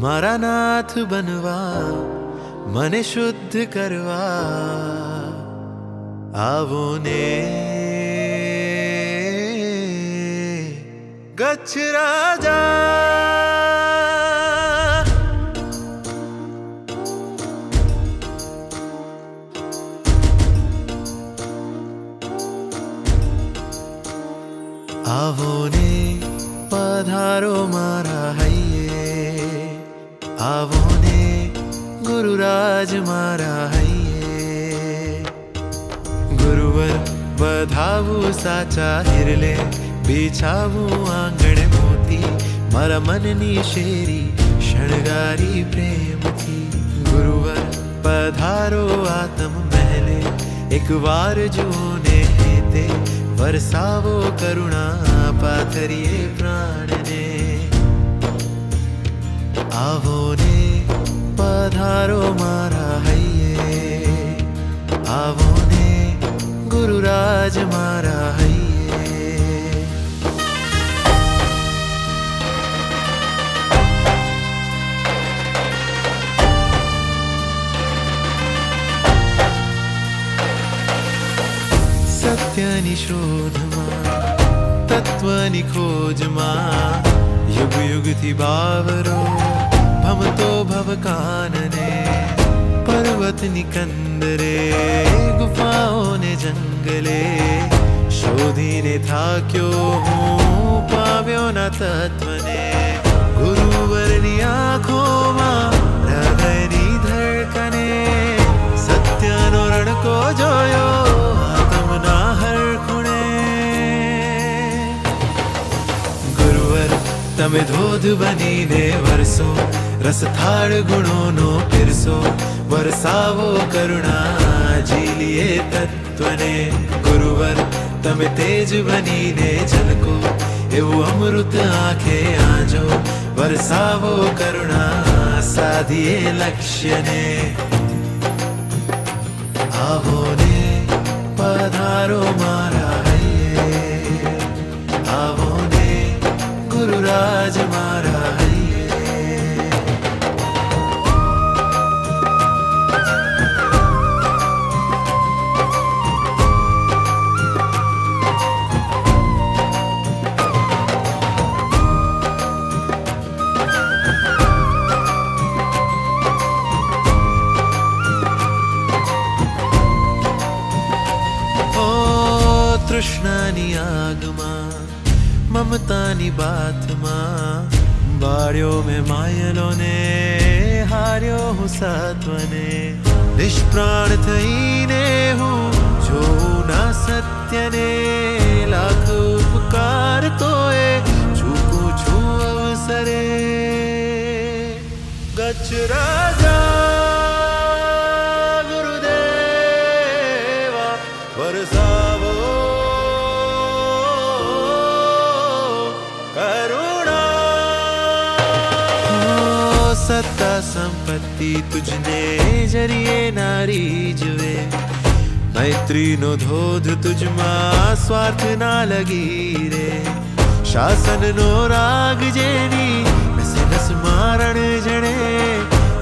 મારા નાથ બનવા મને શુદ્ધ કરવા આવો ને ગચ્છ રાજા। આવો ને પધારો મારા હૈયે, આવો ને ગુરુરાજ મારા હૈયે। ગુરુવર વધાવું સાચા હિરલે, બિછાવું આંગણે મોતી, મારા મનની શેરી શણગારી પ્રેમથી। ગુરુવર પધારો આતમ મહેલે, એકવાર જુઓ ને હેતે, વરસાવો કરુણા પાથરીએ પ્રાણને। આવો ને પધારો મારા હૈયે, આવો ને ગુરુરાજ મારા હૈયે। સત્યની શોધમાં, તત્વની ખોજમાં, યુગ યુગથી બાવરો ભમતો ભવકાનને। પર્વતની કંદરે, ગુફાઓને જંગલે, શોધીને થાક્યો હું પાવ્યો ના તત્વને। ગુરુવરની આંખોમાં હૃદયની ધડકને, સત્યનો રણકો જોયો આત્મના હર ખૂણે। ગુરુવર તમે ધોધ બનીને વરસો, રસથાળ ગુણોનો પીરસો, વરસાવો કરુણા ઝીલીએ તત્વને। ગુરુવર તમે તેજ બનીને ઝલકો, એવું અમૃત આંખે આજો, વરસાવો કરુણા સાધીએ લક્ષ્યને। આવો ને પધારો મારા હૈયે, આવો ને ગુરુરાજ મારા હૈયે। તૃષ્ણાની આગમાં, મમતાની બાતમાં, બાળ્યો મેં માયલો ને હાર્યો હું સત્વને। નિષ્પ્રાણ થઈને હું જોઉં ના સત્યને, લાખ ઉપકાર તોય ચૂકું છું અવસરે। ગચ્છ રાજા ગુરુદેવા વરસાવો સત્તા સંપત્તિ તુજને જરીએ નારી જુએ, મૈત્રીનો ધોધ તુજમાં સ્વાર્થ ના લગી રે। શાસનનો રાગ જેની નસે નસ મારણ જણે,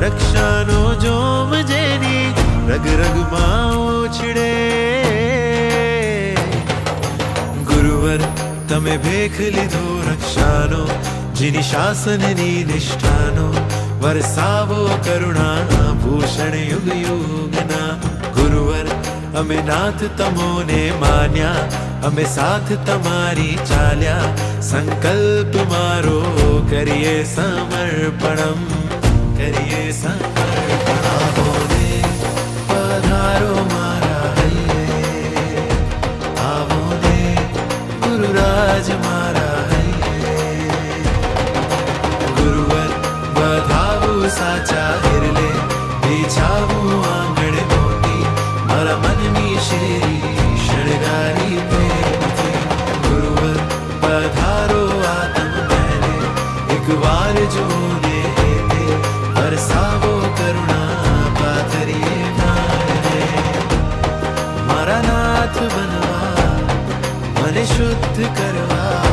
રક્ષાનો જોમ જેની રગ રગમાં ઉછળે। ગુરુવર તમે ભેખ લીધો રક્ષાનો, જેની શાસનની નિષ્ઠાનો, વરસાવો કરુણા ભૂષણ યુગ યુગના। ગુરુવર અમે નાથ તમોને માન્યા, અમે સાથ તમારી ચાલ્યા, સંકલ્પ મારો કરીએ સમર્પણમ, કરીએ સમર્પણ। આવો ને પધારો મારા હૈયે, આવો ને ગુરુરાજ મારા હૈયે। ગુરુવર વધાવું સાચા હિરલે, બિછાવું આંગણે મોતી, મારા મનની શેરી શણગારી પ્રેમથી। ગુરુવર પધારો આતમ મહેલે, એકવાર જુઓ ને હેતે, વરસાવો કરુણા પાથરીએ પ્રાણને। મારા નાથ બનવા મને શુદ્ધ કરવા